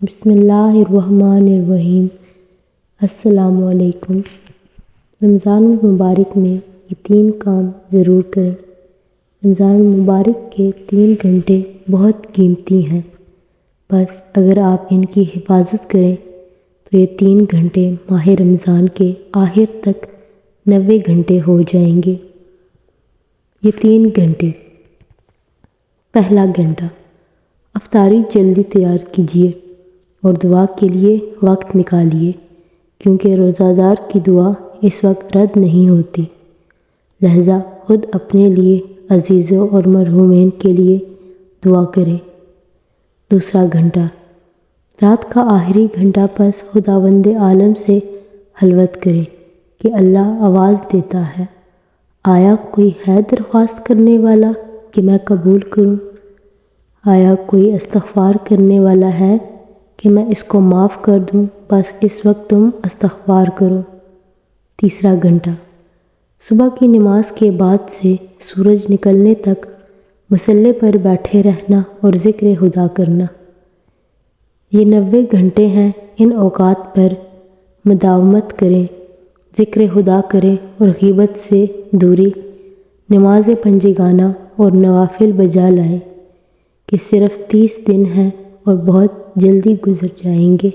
بسم اللہ الرحمن الرحیم۔ السلام علیکم۔ رمضان المبارک میں یہ 3 کام ضرور کریں۔ رمضان المبارک کے 3 گھنٹے بہت قیمتی ہیں، بس اگر آپ ان کی حفاظت کریں تو یہ 3 گھنٹے ماہ رمضان کے آخر تک 90 گھنٹے ہو جائیں گے۔ یہ 3 گھنٹے: پہلا گھنٹہ، افطاری جلدی تیار کیجیے اور دعا کے لیے وقت نکالیے، کیونکہ روزہ دار کی دعا اس وقت رد نہیں ہوتی، لہذا خود اپنے لیے، عزیزوں اور مرحومین کے لیے دعا کریں۔ دوسرا گھنٹہ، رات کا آخری گھنٹہ، پس خداوند عالم سے خلوت کریں کہ اللہ آواز دیتا ہے، آیا کوئی ہے درخواست کرنے والا کہ میں قبول کروں؟ آیا کوئی استغفار کرنے والا ہے کہ میں اس کو معاف کر دوں؟ بس اس وقت تم استغفار کرو۔ تیسرا گھنٹہ، صبح کی نماز کے بعد سے سورج نکلنے تک مصلی پر بیٹھے رہنا اور ذکر خدا کرنا۔ یہ 90 گھنٹے ہیں، ان اوقات پر مداومت کریں، ذکر خدا کریں اور غیبت سے دوری، نماز پنجگانہ اور نوافل بجا لائیں کہ صرف 30 دن ہیں اور بہت جلدی گزر جائیں گے۔